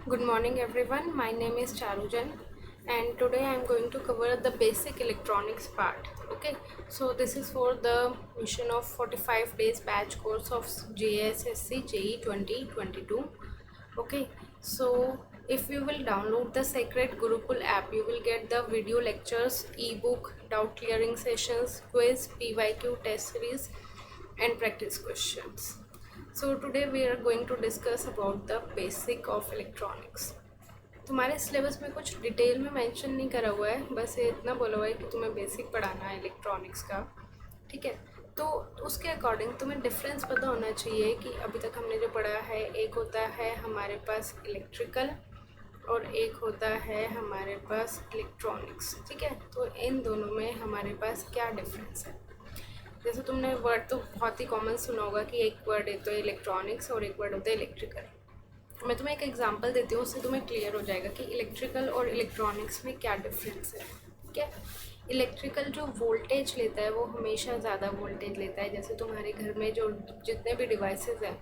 Good morning everyone, my name is Charujan and today I am going to cover the basic electronics part. Okay, so this is for the mission of 45 days batch course of JSSC JE 2022. Okay, so if you will download the Sacred Gurukul app, you will get the video lectures, ebook, doubt clearing sessions, quiz, PYQ test series and practice questions. So today we are going to discuss about the basic of electronics. तुम्हारे syllabus में कुछ detail में mention नहीं करा हुआ है, बस ये इतना बोला हुआ है कि तुम्हें बेसिक पढ़ाना है इलेक्ट्रॉनिक्स का. ठीक है, तो उसके अकॉर्डिंग तुम्हें डिफरेंस पता होना चाहिए कि अभी तक हमने जो पढ़ा है, एक होता है हमारे पास इलेक्ट्रिकल और एक होता है हमारे पास इलेक्ट्रॉनिक्स. ठीक है, तो इन दोनों में हमारे पास क्या डिफरेंस है. जैसे तुमने वर्ड तो बहुत ही कॉमन सुना होगा कि एक वर्ड है तो इलेक्ट्रॉनिक्स और एक वर्ड होता है इलेक्ट्रिकल. मैं तुम्हें एक एग्जांपल देती हूँ, उससे तुम्हें क्लियर हो जाएगा कि इलेक्ट्रिकल और इलेक्ट्रॉनिक्स में क्या डिफरेंस है. ठीक है, इलेक्ट्रिकल जो वोल्टेज लेता है वो हमेशा ज़्यादा वोल्टेज लेता है. जैसे तुम्हारे घर में जो जितने भी डिवाइसेस हैं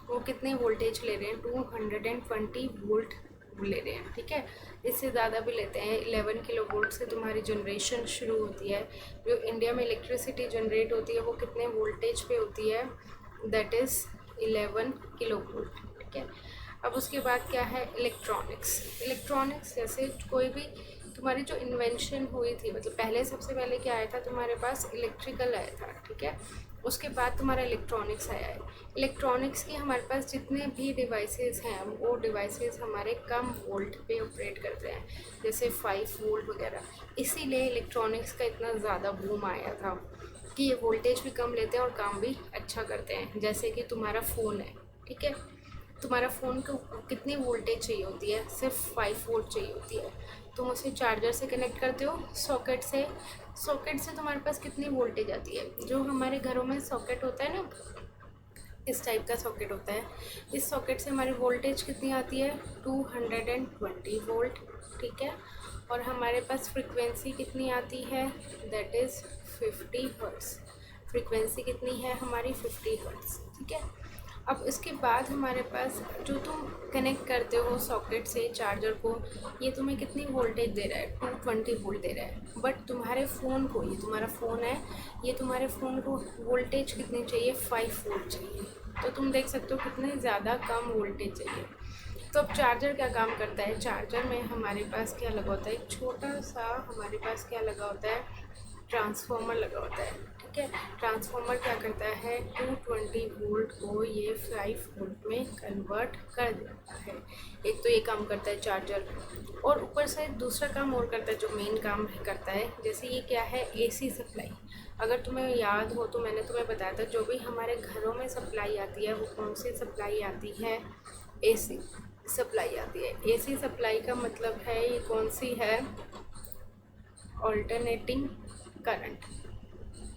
वो कितने वोल्टेज ले रहे हैं, 220 वोल्ट ले रहे हैं. ठीक है, इससे ज़्यादा भी लेते हैं. 11 किलो वोल्ट से तुम्हारी जनरेशन शुरू होती है. जो इंडिया में इलेक्ट्रिसिटी जनरेट होती है वो कितने वोल्टेज पे होती है, दैट इज़ 11 किलो वोल्ट. ठीक है, अब उसके बाद क्या है इलेक्ट्रॉनिक्स. इलेक्ट्रॉनिक्स जैसे कोई भी तुम्हारी जो इन्वेंशन हुई थी, मतलब पहले सबसे पहले क्या आया था तुम्हारे पास, इलेक्ट्रिकल आया था. ठीक है, उसके बाद तुम्हारा इलेक्ट्रॉनिक्स आया है. इलेक्ट्रॉनिक्स की हमारे पास जितने भी डिवाइसेस हैं वो डिवाइसेस हमारे कम वोल्ट पे ऑपरेट करते हैं, जैसे 5 वोल्ट वगैरह. इसीलिए इलेक्ट्रॉनिक्स का इतना ज़्यादा बूम आया था कि ये वोल्टेज भी कम लेते हैं और काम भी अच्छा करते हैं. जैसे कि तुम्हारा फ़ोन है. ठीक है, तुम्हारा फ़ोन को कितनी वोल्टेज चाहिए होती है, सिर्फ 5 वोल्ट चाहिए होती है. तुम उसे चार्जर से कनेक्ट करते हो, सॉकेट से. सॉकेट से तुम्हारे पास कितनी वोल्टेज आती है. जो हमारे घरों में सॉकेट होता है ना, इस टाइप का सॉकेट होता है, इस सॉकेट से हमारी वोल्टेज कितनी आती है, 220 वोल्ट. ठीक है, और हमारे पास फ्रीक्वेंसी कितनी आती है, दैट इज़ 50 हर्ट्ज़. फ्रीक्वेंसी कितनी है हमारी, 50 हर्ट्ज़. ठीक है, अब इसके बाद हमारे पास जो तुम कनेक्ट करते हो सॉकेट से चार्जर को, ये तुम्हें कितनी वोल्टेज दे रहा है, 220 वोल्ट दे रहा है. बट तुम्हारे फ़ोन को, ये तुम्हारा फ़ोन है, ये तुम्हारे फ़ोन को वोल्टेज कितनी चाहिए, 5 वोल्ट चाहिए. तो तुम देख सकते हो कितने ज़्यादा कम वोल्टेज चाहिए. तो अब चार्जर क्या काम करता है, चार्जर में हमारे पास क्या लगा होता है, एक छोटा सा हमारे पास क्या लगा होता है, ट्रांसफार्मर लगा होता है. ठीक है, ट्रांसफार्मर क्या करता है, 220 वोल्ट को ये 5 वोल्ट में कन्वर्ट कर देता है. एक तो ये काम करता है चार्जर, और ऊपर से दूसरा काम और करता है जो मेन काम करता है. जैसे ये क्या है, एसी सप्लाई. अगर तुम्हें याद हो तो मैंने तुम्हें बताया था जो भी हमारे घरों में सप्लाई आती है वो कौन सी सप्लाई आती है, एसी सप्लाई आती है. एसी सप्लाई का मतलब है ये कौन सी है, ऑल्टरनेटिंग करंट.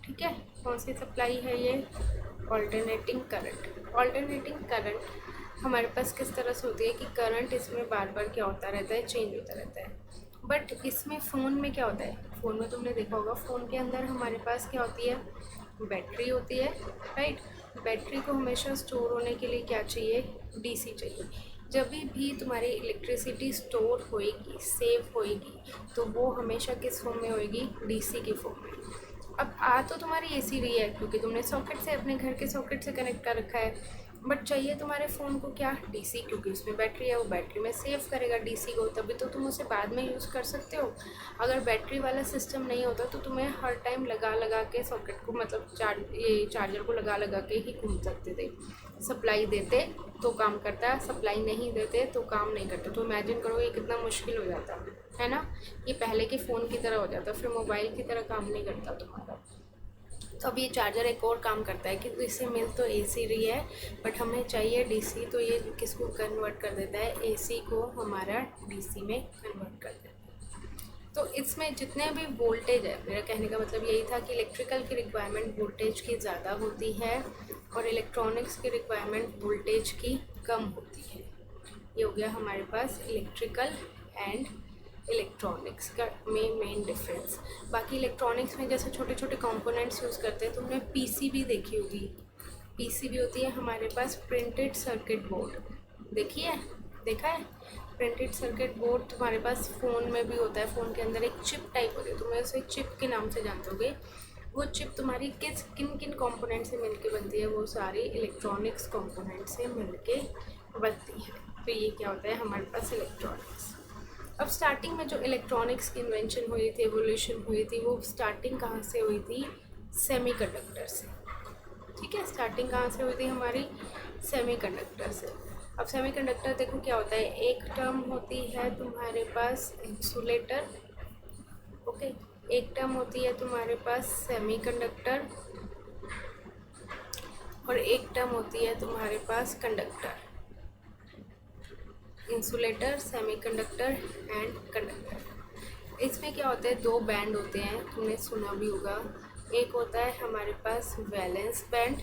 ठीक है, कौन सी सप्लाई है ये, ऑल्टरनेटिंग करंट. ऑल्टरनेटिंग करंट हमारे पास किस तरह से होती है कि करंट इसमें बार बार क्या होता रहता है, चेंज होता रहता है. बट इसमें फ़ोन में क्या होता है, फ़ोन में तुमने देखा होगा, फ़ोन के अंदर हमारे पास क्या होती है, बैटरी होती है. राइट, बैटरी को हमेशा स्टोर होने के लिए क्या चाहिए, डीसी चाहिए. जब भी तुम्हारी इलेक्ट्रिसिटी स्टोर होएगी, सेव होएगी, तो वो हमेशा किस फॉर्म में होएगी, डीसी के फॉर्म में. अब आ तो तुम्हारी एसी रही है क्योंकि तुमने सॉकेट से, अपने घर के सॉकेट से कनेक्ट कर रखा है. बट चाहिए तुम्हारे फ़ोन को क्या, डीसी, क्योंकि उसमें बैटरी है, वो बैटरी में सेव करेगा डीसी को, तभी तो तुम उसे बाद में यूज़ कर सकते हो. अगर बैटरी वाला सिस्टम नहीं होता तो तुम्हें हर टाइम लगा लगा के सॉकेट को, मतलब ये चार्जर को लगा लगा के ही घूम सकते थे. सप्लाई देते तो काम करता, सप्लाई नहीं देते तो काम नहीं करता. तो इमेजिन करो ये कितना मुश्किल हो जाता है ना. ये पहले के फ़ोन की तरह हो जाता, फिर मोबाइल की तरह काम नहीं करता तुम्हारा. तो अब ये चार्जर एक और काम करता है कि इससे मिल तो एसी रही है बट हमें चाहिए डीसी, तो ये किसको कन्वर्ट कर देता है, एसी को हमारा डीसी में कन्वर्ट कर देता है. तो इसमें जितने भी वोल्टेज है, मेरा कहने का मतलब यही था कि इलेक्ट्रिकल की रिक्वायरमेंट वोल्टेज की ज़्यादा होती है और इलेक्ट्रॉनिक्स की रिक्वायरमेंट वोल्टेज की कम होती है. ये हो गया हमारे पास इलेक्ट्रिकल एंड इलेक्ट्रॉनिक्स का मेन डिफरेंस. बाकी इलेक्ट्रॉनिक्स में जैसे छोटे छोटे कंपोनेंट्स यूज़ करते हैं, तुमने पीसीबी देखी होगी. पीसीबी होती है हमारे पास प्रिंटेड सर्किट बोर्ड, देखिए. देखा है। प्रिंटेड सर्किट बोर्ड तुम्हारे पास फ़ोन में भी होता है, फ़ोन के अंदर एक चिप टाइप होती है, तुम उसे चिप के नाम से जानते होगे। वो चिप तुम्हारी किन किन कंपोनेंट से मिलके बनती है, वो सारी इलेक्ट्रॉनिक्स कंपोनेंट से मिलके बनती है। तो ये क्या होता है हमारे पास इलेक्ट्रॉनिक्स। अब स्टार्टिंग में जो इलेक्ट्रॉनिक्स की इन्वेंशन हुई थी, एवोल्यूशन हुई थी, वो स्टार्टिंग कहाँ से हुई थी? सेमीकंडक्टर से। ठीक है, स्टार्टिंग कहाँ से हुई थी हमारी? सेमीकंडक्टर से। अब सेमीकंडक्टर देखो क्या होता है, एक टर्म होती है तुम्हारे पास इंसुलेटर, ओके, एक टर्म होती है तुम्हारे पास सेमीकंडक्टर, और एक टर्म होती है तुम्हारे पास conductor. Insulator, semiconductor and conductor. इसमें क्या होता है, दो बैंड होते हैं, तुमने सुना भी होगा। एक होता है हमारे पास वैलेंस बैंड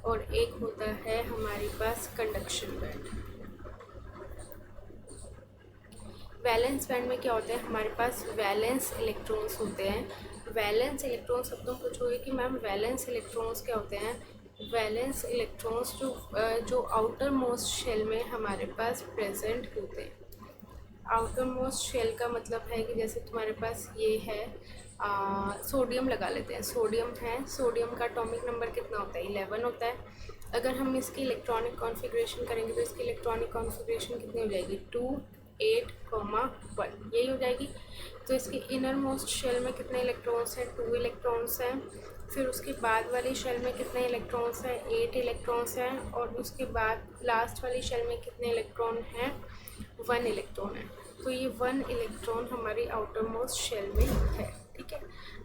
और एक होता है हमारे पास कंडक्शन बैंड। वैलेंस बैंड में क्या होता है, हमारे पास वैलेंस इलेक्ट्रॉन्स होते हैं। वैलेंस इलेक्ट्रॉन्स, अब तुम पूछोगे कि मैम वैलेंस इलेक्ट्रॉन्स क्या होते हैं? वैलेंस इलेक्ट्रॉन्स जो आउटर मोस्ट शेल में हमारे पास प्रेजेंट होते हैं। आउटर मोस्ट शेल का मतलब है कि जैसे तुम्हारे पास ये है सोडियम लगा लेते हैं, सोडियम है, सोडियम का एटॉमिक नंबर कितना होता है? 11 होता है। अगर हम इसकी इलेक्ट्रॉनिक कॉन्फ़िगरेशन करेंगे तो इसकी इलेक्ट्रॉनिक कॉन्फ़िगरेशन कितनी हो जाएगी? 2, 8, 1 यही हो जाएगी। तो इसके इनर मोस्ट शेल में कितने इलेक्ट्रॉन्स हैं? 2 इलेक्ट्रॉन्स हैं। फिर उसके बाद वाली शेल में कितने इलेक्ट्रॉन्स हैं? 8 इलेक्ट्रॉन्स हैं। और उसके बाद लास्ट वाली शेल में कितने इलेक्ट्रॉन हैं? 1 इलेक्ट्रॉन है। तो ये 1 इलेक्ट्रॉन हमारी आउटर मोस्ट शेल में है। ठीक है,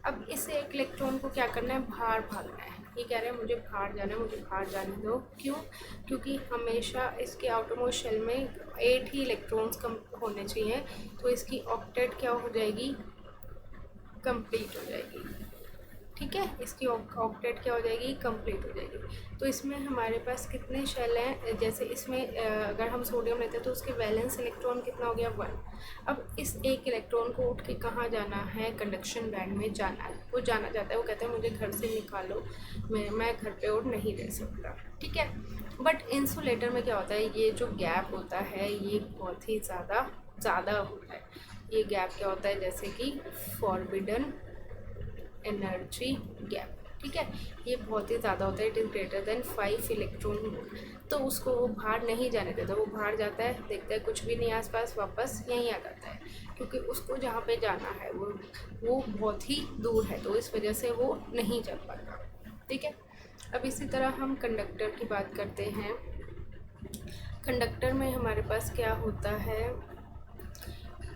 अब इस एक इलेक्ट्रॉन को क्या करना है? बाहर भागना है। ये कह रहे हैं मुझे बाहर जाना है, मुझे बाहर जाने दो। क्यों? क्योंकि हमेशा इसके आउटर मोस्ट शेल में 8 ही इलेक्ट्रॉन्स कम होने चाहिए, तो इसकी ऑक्टेट क्या हो जाएगी? कंप्लीट हो जाएगी। ठीक है, इसकी ऑक्टेट क्या हो जाएगी? कंप्लीट हो जाएगी। तो इसमें हमारे पास कितने शेल हैं? जैसे इसमें अगर हम सोडियम लेते हैं तो उसके वैलेंस इलेक्ट्रॉन कितना हो गया? 1। अब इस एक इलेक्ट्रॉन को उठ के कहाँ जाना है? कंडक्शन बैंड में जाना है। वो जाना चाहता है, वो कहता है मुझे घर से निकालो, मैं घर पे और नहीं रह सकता। ठीक है, बट इंसुलेटर में क्या होता है, ये जो गैप होता है ये बहुत ही ज़्यादा होता है। ये गैप क्या होता है? जैसे कि फॉरबिडन एनर्जी गैप। ठीक है, ये बहुत ही ज़्यादा होता है, it is greater than 5 electron volt. तो उसको वो बाहर नहीं जाने देता, वो बाहर जाता है, देखता है कुछ भी नहीं आसपास, वापस यहीं आ जाता है, क्योंकि उसको जहाँ पे जाना है वो बहुत ही दूर है, तो इस वजह से वो नहीं जा पाता। ठीक है, अब इसी तरह हम कंडक्टर की बात करते हैं। कंडक्टर में हमारे पास क्या होता है,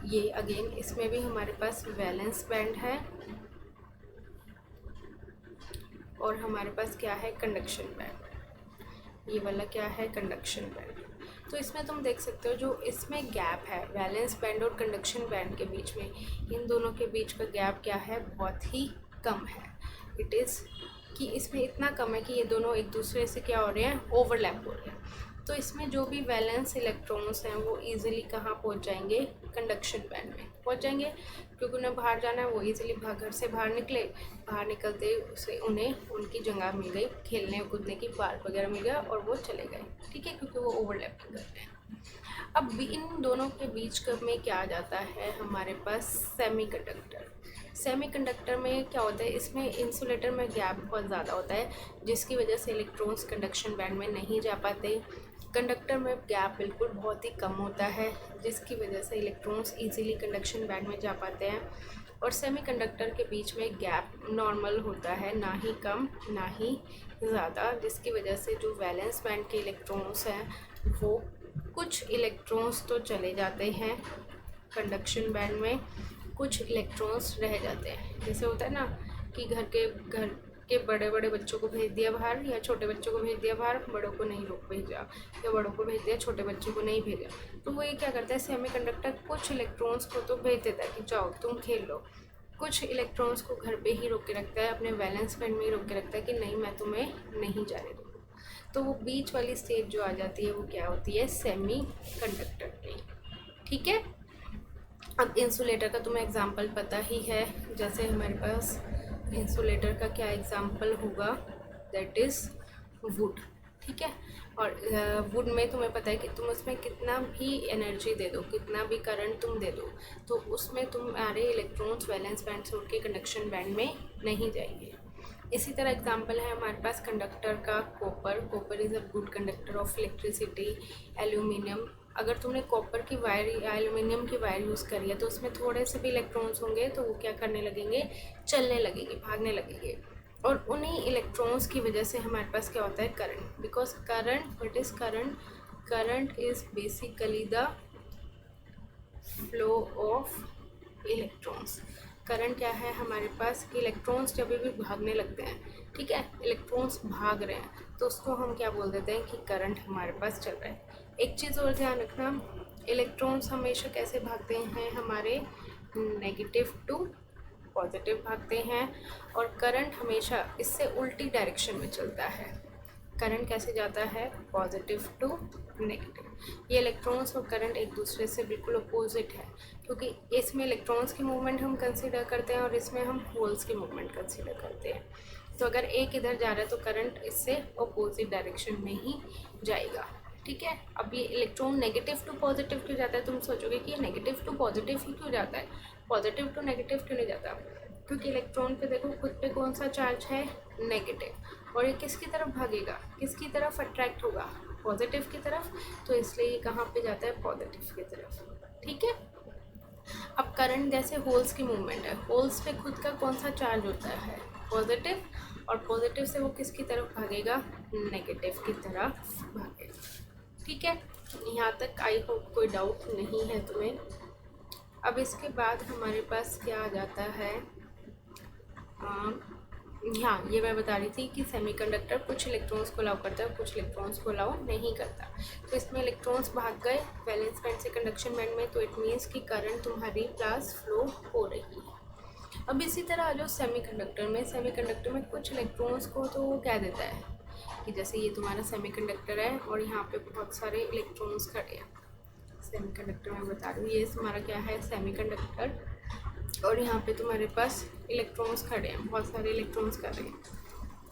ये अगेन इसमें भी हमारे पास वैलेंस बैंड है और हमारे पास क्या है? Conduction band. ये वाला क्या है? Conduction band. तो इसमें तुम देख सकते हो जो इसमें गैप है वैलेंस बैंड और कंडक्शन बैंड के बीच में, इन दोनों के बीच का गैप क्या है? बहुत ही कम है। इट इज़ कि इसमें इतना कम है कि ये दोनों एक दूसरे से क्या हो रहे हैं? ओवरलैप हो रहे हैं। तो इसमें जो भी वैलेंस इलेक्ट्रॉन्स हैं वो इजीली कहाँ पहुँच जाएंगे? कंडक्शन बैंड में पहुँच जाएंगे, क्योंकि उन्हें बाहर जाना है, वो इजीली घर से बाहर निकले, बाहर निकलते उसे उन्हें उनकी जगह मिल गई, खेलने कूदने की पार्क वगैरह मिल गया और वो चले गए। ठीक है, क्योंकि वो ओवरलैप करते हैं। अब इन दोनों के बीच में क्या आ जाता है हमारे पास? सेमीकंडक्टर। सेमीकंडक्टर में क्या होता है, इसमें इंसुलेटर में गैप बहुत ज़्यादा होता है, जिसकी वजह से इलेक्ट्रॉन्स कंडक्शन बैंड में नहीं जा पाते। कंडक्टर में गैप बिल्कुल बहुत ही कम होता है, जिसकी वजह से इलेक्ट्रॉन्स इजीली कंडक्शन बैंड में जा पाते हैं। और सेमीकंडक्टर के बीच में गैप नॉर्मल होता है, ना ही कम ना ही ज़्यादा, जिसकी वजह से जो वैलेंस बैंड के इलेक्ट्रॉन्स हैं वो कुछ इलेक्ट्रॉन्स तो चले जाते हैं कंडक्शन बैंड में, कुछ इलेक्ट्रॉन्स रह जाते हैं। जैसे होता है ना कि घर के बड़े बड़े बच्चों को भेज दिया बाहर, या छोटे बच्चों को भेज दिया बाहर, बड़ों को नहीं रोक भेजा, या बड़ों को भेज दिया, छोटे बच्चों को नहीं भेजा। तो वो ये क्या करता है, सेमीकंडक्टर कुछ इलेक्ट्रॉन्स को तो भेज देता है कि जाओ तुम खेल लो, कुछ इलेक्ट्रॉन्स को घर पे ही रोक के रखता है, अपने वैलेंस बैंड में ही रोक के रखता है कि नहीं मैं तुम्हें नहीं जाने दूँगा। तो वो बीच वाली स्टेज जो आ जाती है वो क्या होती है? सेमीकंडक्टर की। ठीक है, अब इंसुलेटर का तुम्हें एग्जांपल पता ही है, जैसे हमारे पास इंसुलेटर का क्या एग्जांपल होगा? That is would. ठीक है। और वुड में तुम्हें पता है कि तुम उसमें कितना भी एनर्जी दे दो, कितना भी करंट तुम दे दो, तो उसमें तुम्हारे इलेक्ट्रॉन्स वैलेंस बैंड से उठ के कंडक्शन बैंड में नहीं जाएंगे। इसी तरह एग्जांपल है हमारे पास कंडक्टर का copper. Copper is a good conductor of electricity. Aluminium, अगर तुमने कॉपर की वायर या एल्यूमिनियम की वायर यूज़ करी है तो उसमें थोड़े से भी इलेक्ट्रॉन्स होंगे तो वो क्या करने लगेंगे, चलने लगेंगे, भागने लगेंगे। और उन्हीं इलेक्ट्रॉन्स की वजह से हमारे पास क्या होता है, current. Because current, what is current? Current is basically the flow of electrons. Current क्या है हमारे पास कि इलेक्ट्रॉन्स जब भी भागने लगते हैं, ठीक है, इलेक्ट्रॉन्स भाग रहे हैं तो उसको हम क्या बोल देते हैं कि करंट हमारे पास चल रहा है। एक चीज़ और ध्यान रखना, इलेक्ट्रॉन्स हमेशा कैसे भागते हैं, हमारे नेगेटिव टू पॉजिटिव भागते हैं। और करंट हमेशा इससे उल्टी डायरेक्शन में चलता है। करंट कैसे जाता है, पॉजिटिव टू नेगेटिव। ये इलेक्ट्रॉन्स और करंट एक दूसरे से बिल्कुल अपोजिट है, क्योंकि इसमें इलेक्ट्रॉन्स की मूवमेंट हम कंसीडर करते हैं और इसमें हम होल्स की मूवमेंट कंसीडर करते हैं। तो अगर एक इधर जा रहा है तो करंट इससे अपोजिट डायरेक्शन में ही जाएगा, ठीक है। अब ये इलेक्ट्रॉन नेगेटिव टू पॉजिटिव क्यों जाता है, तुम सोचोगे कि ये नेगेटिव टू पॉजिटिव ही क्यों जाता है, पॉजिटिव टू नेगेटिव क्यों नहीं जाता? क्योंकि इलेक्ट्रॉन पे देखो खुद पे कौन सा चार्ज है, नेगेटिव, और ये किसकी तरफ भागेगा, किसकी तरफ अट्रैक्ट होगा, पॉजिटिव की तरफ। तो इसलिए ये कहाँ पे जाता है, पॉजिटिव की तरफ, ठीक है। अब करंट जैसे होल्स की मूवमेंट है, होल्स पे खुद का कौन सा चार्ज होता है, पॉजिटिव, और पॉजिटिव से वो किसकी तरफ भागेगा, नेगेटिव की तरफ भागेगा, ठीक है। यहाँ तक आई होप कोई डाउट नहीं है तुम्हें। अब इसके बाद हमारे पास क्या आ जाता है, हाँ, ये मैं बता रही थी कि सेमीकंडक्टर कुछ इलेक्ट्रॉन्स को अलाउ करता है और कुछ इलेक्ट्रॉन्स को अलाउ नहीं करता। तो इसमें इलेक्ट्रॉन्स भाग गए वैलेंस बैंड से कंडक्शन बैंड में, तो इट मीन्स कि करंट तुम्हारी पास फ्लो हो रही है। अब इसी तरह आ जाओ सेमीकंडक्टर में। सेमीकंडक्टर में कुछ इलेक्ट्रॉन्स को तो वो कह देता है कि जैसे ये तुम्हारा सेमीकंडक्टर है और यहाँ पे बहुत सारे इलेक्ट्रॉन्स खड़े हैं। सेमीकंडक्टर में बता रही हूँ, ये हमारा क्या है, सेमीकंडक्टर, और यहाँ पे तुम्हारे पास इलेक्ट्रॉन्स खड़े हैं, बहुत सारे इलेक्ट्रॉन्स कर रहे हैं,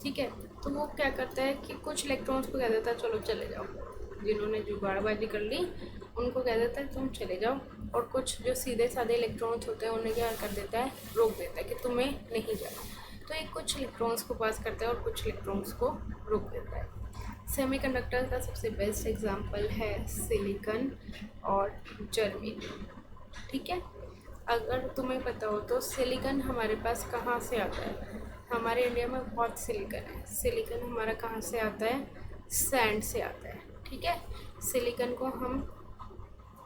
ठीक है। तो वो क्या करता है कि कुछ इलेक्ट्रॉन्स को कह देता है चलो चले जाओ, जिन्होंने जुगाड़बाजी कर ली उनको कह देता है तुम चले जाओ, और कुछ जो सीधे साधे इलेक्ट्रॉन्स होते हैं उन्हें क्या कर देता है, रोक देता है कि तुम्हें नहीं जाना। तो ये कुछ इलेक्ट्रॉन्स को पास करता है और कुछ इलेक्ट्रॉन्स को रोक देता है। सेमीकंडक्टर का सबसे बेस्ट एग्जांपल है सिलिकॉन और जर्मेनियम, ठीक है। अगर तुम्हें पता हो तो सिलिकॉन हमारे पास कहाँ से आता है, हमारे इंडिया में बहुत सिलिकॉन है। सिलिकॉन हमारा कहाँ से आता है, सैंड से आता है, ठीक है। सिलिकॉन को हम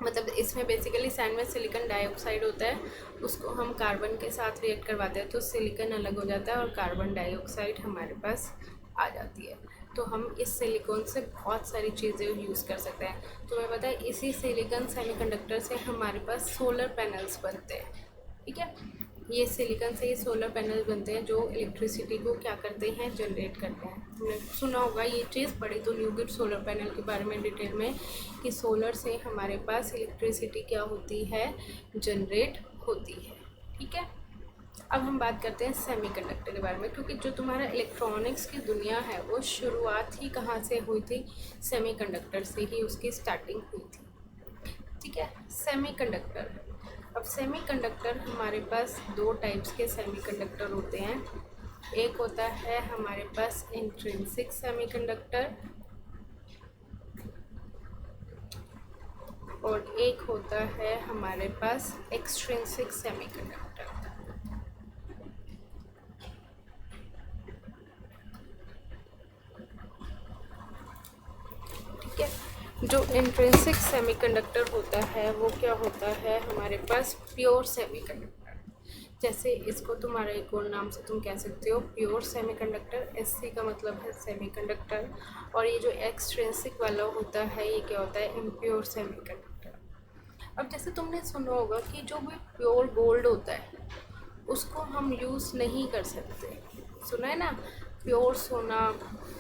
मतलब इसमें बेसिकली सैंड में सिलिकॉन डाइऑक्साइड होता है, उसको हम कार्बन के साथ रिएक्ट करवाते हैं तो सिलिकॉन अलग हो जाता है और कार्बन डाइऑक्साइड हमारे पास आ जाती है। तो हम इस सिलिकॉन से बहुत सारी चीज़ें यूज़ कर सकते हैं। तुम्हें पता है इसी सिलिकॉन सेमीकंडक्टर से हमारे पास सोलर पैनल्स बनते हैं, ठीक है। ये सिलिकॉन से ही सोलर पैनल बनते हैं जो इलेक्ट्रिसिटी को क्या करते हैं, जनरेट करते हैं। तुमने सुना होगा ये चीज़, पढ़ी तो न्यूगिट सोलर पैनल के बारे में डिटेल में कि सोलर से हमारे पास इलेक्ट्रिसिटी क्या होती है, जनरेट होती है, ठीक है। अब हम बात करते हैं सेमीकंडक्टर के बारे में, क्योंकि जो तुम्हारा इलेक्ट्रॉनिक्स की दुनिया है वो शुरुआत ही कहाँ से हुई थी, सेमीकंडक्टर से ही उसकी स्टार्टिंग हुई थी, ठीक है। सेमीकंडक्टर, अब सेमीकंडक्टर हमारे पास दो टाइप्स के सेमीकंडक्टर होते हैं। एक होता है हमारे पास इंट्रिंसिक सेमीकंडक्टर और एक होता है हमारे पास एक्सट्रिंसिक सेमीकंडक्टर। जो इंट्रिंसिक सेमीकंडक्टर होता है वो क्या होता है हमारे पास, प्योर सेमीकंडक्टर। जैसे इसको तुम्हारा एक और नाम से तुम कह सकते हो प्योर सेमीकंडक्टर, एससी का मतलब है सेमीकंडक्टर। और ये जो एक्सट्रिंसिक वाला होता है ये क्या होता है, इम्प्योर सेमीकंडक्टर। अब जैसे तुमने सुना होगा कि जो भी प्योर गोल्ड होता है उसको हम यूज़ नहीं कर सकते, सुना है ना, प्योर सोना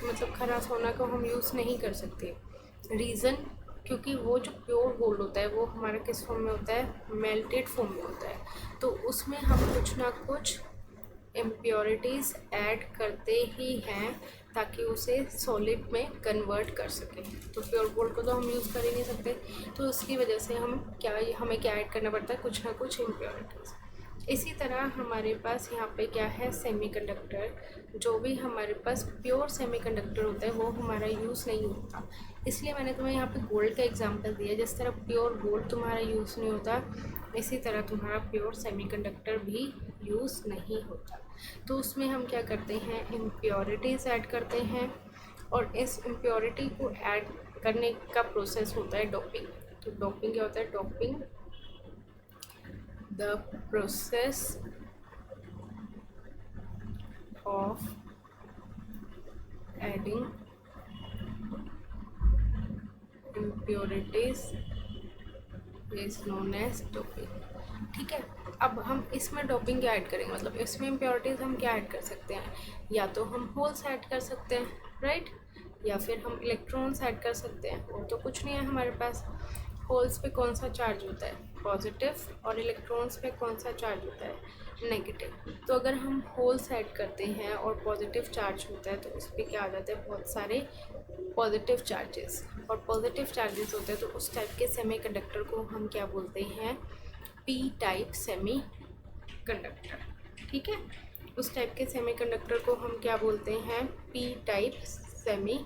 मतलब खरा सोना को हम यूज़ नहीं कर सकते। रीज़न, क्योंकि वो जो प्योर गोल्ड होता है वो हमारा किस फॉर्म में होता है, मेल्टेड फॉर्म में होता है। तो उसमें हम कुछ ना कुछ इम्प्योरिटीज़ ऐड करते ही हैं ताकि उसे सॉलिड में कन्वर्ट कर सकें। तो प्योर गोल्ड को तो हम यूज़ कर ही नहीं सकते, तो उसकी वजह से हमें क्या ऐड करना पड़ता है, कुछ ना कुछ इम्प्योरिटीज़। इसी तरह हमारे पास यहाँ पे क्या है, सेमीकंडक्टर। जो भी हमारे पास प्योर सेमीकंडक्टर होता है वो हमारा यूज़ नहीं होता, इसलिए मैंने तुम्हें यहाँ पे गोल्ड का एग्जांपल दिया। जिस तरह प्योर गोल्ड तुम्हारा यूज़ नहीं होता, इसी तरह तुम्हारा प्योर सेमीकंडक्टर भी यूज़ नहीं होता। तो उसमें हम क्या करते हैं, इम्प्योरिटीज़ ऐड करते हैं, और इस इम्प्योरिटी को ऐड करने का प्रोसेस होता है डोपिंग। तो डोपिंग क्या होता है, doping the process of adding impurities is known as doping। ठीक है, अब हम इसमें डोपिंग क्या ऐड करेंगे, मतलब इसमें इम्प्योरिटीज़ हम क्या ऐड कर सकते हैं, या तो हम होल्स ऐड कर सकते हैं, राइट, या फिर हम इलेक्ट्रॉन्स ऐड कर सकते हैं। और तो कुछ नहीं है हमारे पास। होल्स पे कौन सा चार्ज होता है, पॉजिटिव, और इलेक्ट्रॉन्स पे कौन सा चार्ज होता है, नेगेटिव। तो अगर हम होल्स ऐड करते हैं और पॉजिटिव चार्ज होता है तो उस पर क्या आ जाता है, बहुत सारे पॉजिटिव चार्जेस, और पॉजिटिव चार्जेस होते हैं तो उस टाइप के सेमीकंडक्टर को हम क्या बोलते हैं, पी टाइप सेमी कंडक्टर। ठीक है, उस टाइप के सेमीकंडक्टर को हम क्या बोलते हैं, पी टाइप सेमी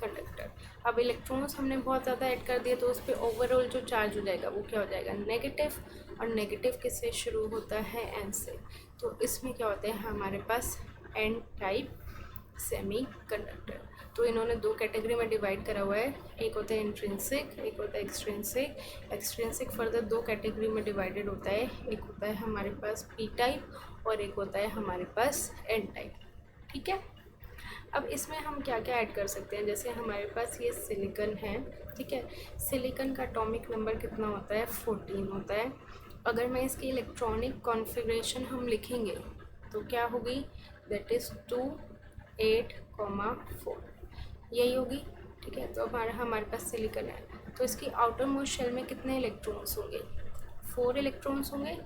कंडक्टर। अब इलेक्ट्रॉन्स हमने बहुत ज़्यादा ऐड कर दिए तो उस पर ओवरऑल जो चार्ज हो जाएगा वो क्या हो जाएगा, नेगेटिव, और नेगेटिव किससे शुरू होता है, एन से। तो इसमें क्या होता है हमारे पास, एन टाइप सेमी कंडक्टर। तो इन्होंने दो कैटेगरी में डिवाइड करा हुआ है, एक होता है इंट्रिंसिक, एक होता है एक्सट्रिंसिक। एक्सट्रिंसिक फर्दर दो कैटेगरी में डिवाइडेड होता है, एक होता है हमारे पास पी टाइप और एक होता है हमारे पास एन टाइप। ठीक है, अब इसमें हम क्या क्या ऐड कर सकते हैं, जैसे हमारे पास ये सिलिकन है। ठीक है, सिलिकन का एटॉमिक नंबर कितना होता है, 14 होता है। अगर मैं इसकी इलेक्ट्रॉनिक कॉन्फ़िगरेशन हम लिखेंगे तो क्या होगी, दैट इज़ 2 8, 4 यही होगी। ठीक है, तो हमारे पास सिलिकन है, तो इसकी आउटर मोस्ट शेल में कितने इलेक्ट्रॉन्स होंगे, 4 इलेक्ट्रॉन्स होंगे।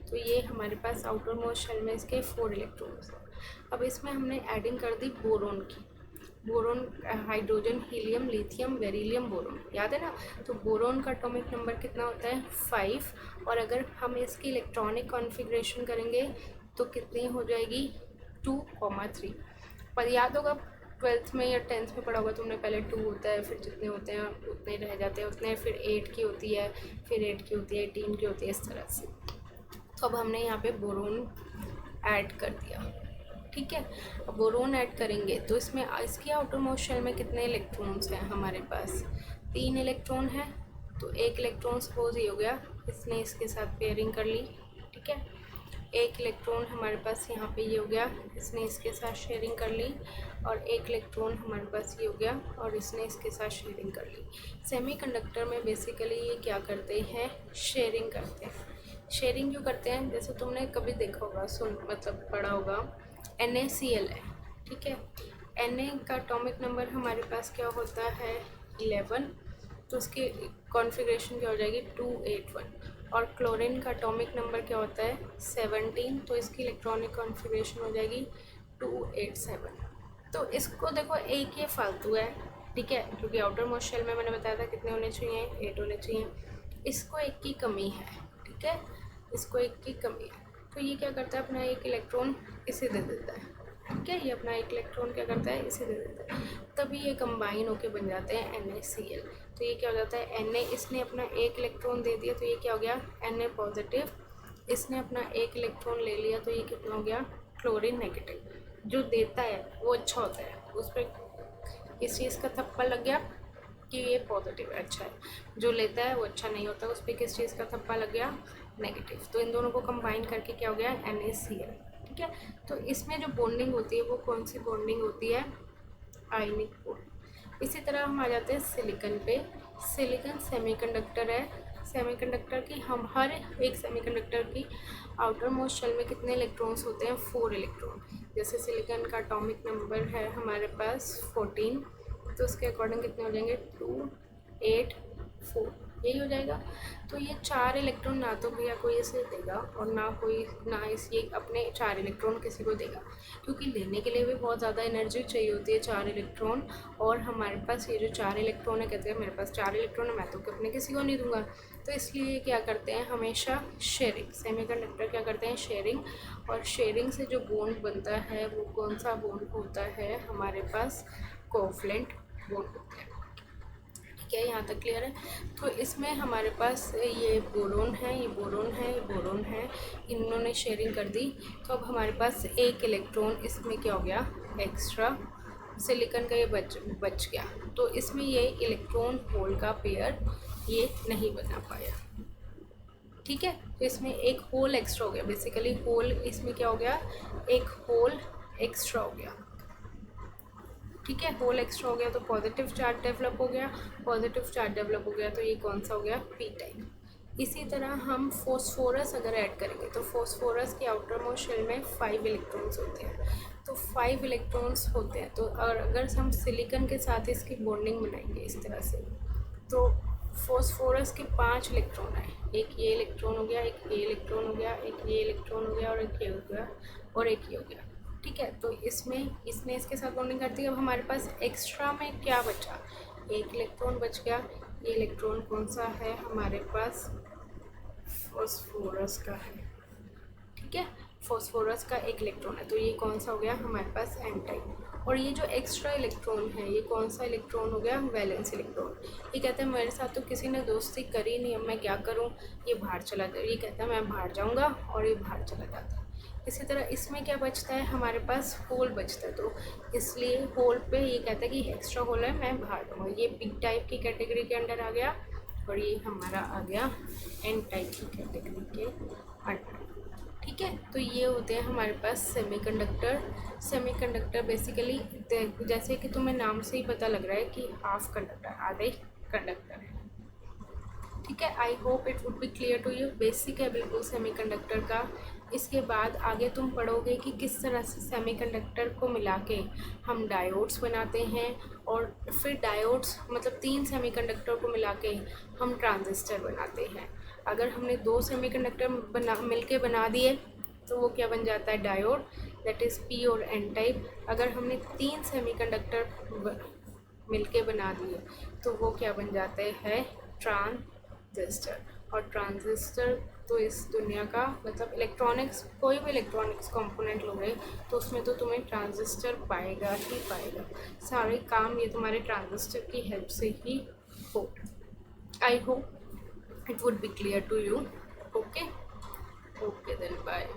तो ये हमारे पास आउटर मोस्ट शेल में इसके 4 इलेक्ट्रॉन्स हैं। अब इसमें हमने एडिंग कर दी बोरोन की, boron, hydrogen, helium, lithium, beryllium, boron, याद है ना। तो बोरोन का एटॉमिक नंबर कितना होता है, 5, और अगर हम इसकी इलेक्ट्रॉनिक कॉन्फ़िगरेशन करेंगे तो कितनी हो जाएगी, 2,3। पर याद होगा 12th में या 10th में पढ़ा होगा तुमने, पहले 2 होता है, फिर जितने होते हैं उतने रह जाते हैं उतने, फिर 8 की होती है, फिर 8 की होती है, 18 की होती है, इस तरह से। तो अब हमने यहाँ पे बोरोन ऐड कर दिया। ठीक है, अब बोरोन ऐड करेंगे तो इसमें इसकी आउटर मोस्ट शेल में कितने इलेक्ट्रॉन्स हैं हमारे पास, 3 इलेक्ट्रॉन है। तो एक इलेक्ट्रॉन सपोज ये हो गया, इसने इसके साथ पेयरिंग कर ली। ठीक है, एक इलेक्ट्रॉन हमारे पास यहाँ पे ये हो गया, इसने इसके साथ शेयरिंग कर ली, और एक इलेक्ट्रॉन हमारे पास ये हो गया और इसने इसके साथ शेयरिंग कर ली। सेमीकंडक्टर में बेसिकली ये क्या करते हैं, शेयरिंग करते हैं। शेयरिंग क्यों करते हैं, जैसे तुमने कभी देखा होगा, मतलब पढ़ा होगा, NaCl है। ठीक है, Na का एटॉमिक नंबर हमारे पास क्या होता है, 11, तो उसकी कॉन्फ़िगरेशन क्या हो जाएगी, 281। और क्लोरीन का एटॉमिक नंबर क्या होता है, 17, तो इसकी इलेक्ट्रॉनिक कॉन्फ़िगरेशन हो जाएगी 287। तो इसको देखो, एक ये फालतू है, ठीक है, क्योंकि आउटर मोस्ट शेल में मैंने बताया था कितने होने चाहिए, 8 होने चाहिए। इसको एक की कमी है, ठीक है, इसको एक की कमी है। तो ये क्या करता है, अपना एक इलेक्ट्रॉन इसे दे देता है। ठीक है, ये अपना एक इलेक्ट्रॉन क्या करता है, इसे दे देता है, तभी ये कंबाइन होके बन जाते हैं NaCl। तो ये क्या हो जाता है, Na, इसने अपना एक इलेक्ट्रॉन दे दिया तो ये क्या हो गया, Na पॉजिटिव, इसने अपना एक इलेक्ट्रॉन ले लिया तो ये कितना हो गया, क्लोरीन नेगेटिव। जो देता है वो अच्छा होता है, उस पर इस चीज़ का थप्पा लग गया कि ये पॉजिटिव है, अच्छा है। जो लेता है वो अच्छा नहीं होता, उस पर किस चीज़ का थप्पा लग गया, नेगेटिव। तो इन दोनों को कंबाइन करके क्या हो गया, NaCl। ठीक है, तो इसमें जो बॉन्डिंग होती है वो कौन सी बॉन्डिंग होती है, आयनिक बॉन्ड। इसी तरह हम आ जाते हैं सिलिकन पे। सिलिकन सेमीकंडक्टर है। सेमीकंडक्टर की हम हर एक सेमीकंडक्टर की आउटर मोस्ट शेल में कितने इलेक्ट्रॉन्स होते हैं, 4 इलेक्ट्रॉन। जैसे सिलिकन का एटॉमिक नंबर है हमारे पास 14, तो उसके अकॉर्डिंग कितने हो जाएंगे, 2, 8, 4। यही हो जाएगा। तो ये 4 इलेक्ट्रॉन ना तो भैया कोई इसे देगा और ना इस ये अपने 4 इलेक्ट्रॉन किसी को देगा, क्योंकि लेने के लिए भी बहुत ज़्यादा एनर्जी चाहिए होती है 4 इलेक्ट्रॉन। और हमारे पास ये जो 4 इलेक्ट्रॉन है, कहते हैं मेरे पास 4 इलेक्ट्रॉन है, मैं तो अपने किसी को नहीं दूंगा। तो इसलिए क्या करते हैं हमेशा शेयरिंग, सेमीकंडक्टर क्या करते हैं शेयरिंग। और शेयरिंग से जो बॉन्ड बनता है वो कौन सा बॉन्ड होता है हमारे पास, कोवलेंट बॉन्ड होता है। ठीक है, यहाँ तक क्लियर है। तो इसमें हमारे पास ये बोरोन है, ये बोरोन है, ये बोरोन है, इन्होंने शेयरिंग कर दी। तो अब हमारे पास एक इलेक्ट्रॉन इसमें क्या हो गया एक्स्ट्रा, सिलिकॉन का ये बच गया। तो इसमें ये इलेक्ट्रॉन होल का पेयर ये नहीं बना पाया। ठीक है, तो इसमें एक होल एक्स्ट्रा हो गया, बेसिकली होल इसमें क्या हो गया, एक होल एक्स्ट्रा हो गया। ठीक है, होल एक्स्ट्रा हो गया तो पॉजिटिव चार्ज डेवलप हो गया, पॉजिटिव चार्ज डेवलप हो गया तो ये कौन सा हो गया, पी टाइप। इसी तरह हम फॉस्फोरस अगर ऐड करेंगे तो फॉस्फोरस के आउटर मोस्ट शेल में 5 इलेक्ट्रॉन्स होते हैं। तो 5 इलेक्ट्रॉन्स होते हैं, तो अगर हम सिलिकॉन के साथ इसकी बॉन्डिंग बनाएंगे इस तरह से, तो फॉस्फोरस के 5 इलेक्ट्रॉन आए, एक ये इलेक्ट्रॉन हो गया, एक ये इलेक्ट्रॉन हो गया, एक ये इलेक्ट्रॉन हो गया, और एक ये हो गया, और एक ये हो गया। ठीक है, तो इसमें इसने इसके साथ बॉन्डिंग करती है। अब हमारे पास एक्स्ट्रा में क्या बचा, एक इलेक्ट्रॉन बच गया। ये इलेक्ट्रॉन कौन सा है हमारे पास, फॉस्फोरस का है। ठीक है, फॉस्फोरस का एक इलेक्ट्रॉन है, तो ये कौन सा हो गया हमारे पास, एन टाइप। और ये जो एक्स्ट्रा इलेक्ट्रॉन है ये कौन सा इलेक्ट्रॉन हो गया, वैलेंस इलेक्ट्रॉन। ये कहता है मेरे साथ तो किसी ने दोस्ती करी नहीं, अब मैं क्या करूँ, ये बाहर चला जाए। ये कहता है मैं बाहर जाऊँगा, और ये बाहर चला जाता है। इसी तरह इसमें क्या बचता है हमारे पास, होल बचता है। तो इसलिए होल पे ये कहता है कि एक्स्ट्रा होल है, मैं बाहर दूँगा। ये पी टाइप की कैटेगरी के अंडर आ गया, और ये हमारा आ गया एन टाइप की कैटेगरी के अंडर। ठीक है, तो ये होते हैं हमारे पास सेमीकंडक्टर। सेमीकंडक्टर बेसिकली जैसे कि तुम्हें नाम से ही पता लग रहा है कि हाफ कंडक्टर, आधे कंडक्टर है। ठीक है, I hope it would be clear to you. Basic है बिल्कुल सेमीकंडक्टर का। इसके बाद आगे तुम पढ़ोगे कि किस तरह से सेमीकंडक्टर को मिला के हम डायोड्स बनाते हैं, और फिर डायोड्स मतलब 3 सेमीकंडक्टर को मिला के हम ट्रांजिस्टर बनाते हैं। अगर हमने 2 सेमीकंडक्टर मिलके बना दिए तो वो क्या बन जाता है, डायोड, दैट इज़ पी और एन टाइप। अगर हमने 3 सेमीकंडक्टर मिलके बना दिए तो वो क्या बन जाते हैं, ट्रांजिस्टर। और ट्रांजिस्टर तो इस दुनिया का मतलब इलेक्ट्रॉनिक्स, कोई भी इलेक्ट्रॉनिक्स कंपोनेंट लोगे तो उसमें तो तुम्हें ट्रांजिस्टर पाएगा ही पाएगा। सारे काम ये तुम्हारे ट्रांजिस्टर की हेल्प से ही हो। I hope it would be clear to you. Okay, then bye.